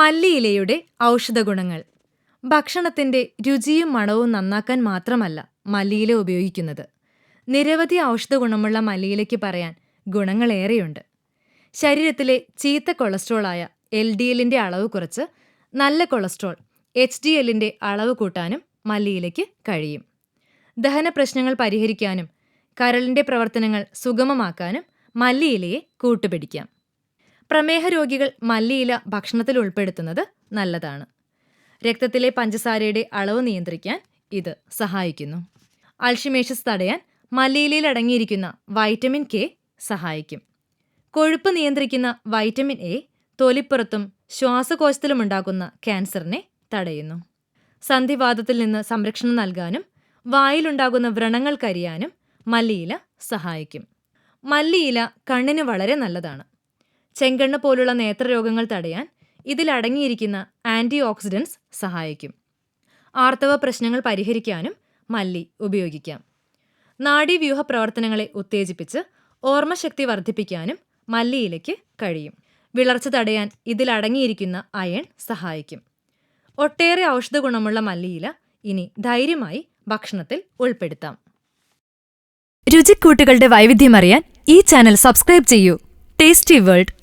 മല്ലിയിലയുടെ ഔഷധഗുണങ്ങൾ. ഭക്ഷണത്തിന്റെ രുചിയും മണവും നന്നാക്കാൻ മാത്രമല്ല മല്ലിയില ഉപയോഗിക്കുന്നത്. നിരവധി ഔഷധഗുണമുള്ള മല്ലിയിലയ്ക്ക് പറയാൻ ഗുണങ്ങളേറെയുണ്ട്. ശരീരത്തിലെ ചീത്ത കൊളസ്ട്രോളായ LDLന്റെ അളവ് കുറച്ച് നല്ല കൊളസ്ട്രോൾ HDLന്റെ അളവ് കൂട്ടാനും മല്ലിയിലയ്ക്ക് കഴിയും. ദഹന പ്രശ്നങ്ങൾ പരിഹരിക്കാനും കരളിന്റെ പ്രവർത്തനങ്ങൾ സുഗമമാക്കാനും മല്ലിയിലയെ കൂട്ടുപിടിക്കാം. പ്രമേഹ രോഗികൾ മല്ലിയില ഭക്ഷണത്തിൽ ഉൾപ്പെടുത്തുന്നത് നല്ലതാണ്. രക്തത്തിലെ പഞ്ചസാരയുടെ അളവ് നിയന്ത്രിക്കാൻ ഇത് സഹായിക്കുന്നു. അൾഷിമേഴ്സ് തടയാൻ മല്ലിയിലയിൽ അടങ്ങിയിരിക്കുന്ന വൈറ്റമിൻ K സഹായിക്കും. കൊഴുപ്പ് നിയന്ത്രിക്കുന്ന വൈറ്റമിൻ A തൊലിപ്പുറത്തും ശ്വാസകോശത്തിലുമുണ്ടാകുന്ന ക്യാൻസറിനെ തടയുന്നു. സന്ധിവാതത്തിൽ നിന്ന് സംരക്ഷണം നൽകാനും വായിലുണ്ടാകുന്ന വ്രണങ്ങൾ കരിയാനും മല്ലിയില സഹായിക്കും. മല്ലിയില കണ്ണിന് വളരെ നല്ലതാണ്. ചെങ്കണ്ണ് പോലുള്ള നേത്രരോഗങ്ങൾ തടയാൻ ഇതിലടങ്ങിയിരിക്കുന്ന ആൻറ്റി ഓക്സിഡൻസ് സഹായിക്കും. ആർത്തവ പ്രശ്നങ്ങൾ പരിഹരിക്കാനും മല്ലി ഉപയോഗിക്കാം. നാഡീവ്യൂഹ പ്രവർത്തനങ്ങളെ ഉത്തേജിപ്പിച്ച് ഓർമ്മശക്തി വർദ്ധിപ്പിക്കാനും മല്ലിയിലയ്ക്ക് കഴിയും. വിളർച്ച തടയാൻ ഇതിലടങ്ങിയിരിക്കുന്ന അയൺ സഹായിക്കും. ഒട്ടേറെ ഔഷധഗുണമുള്ള മല്ലിയില ഇനി ധൈര്യമായി ഭക്ഷണത്തിൽ ഉൾപ്പെടുത്താം. രുചിക്കൂട്ടുകളുടെ വൈവിധ്യമറിയാൻ ഈ ചാനൽ സബ്സ്ക്രൈബ് ചെയ്യൂ. Tasty world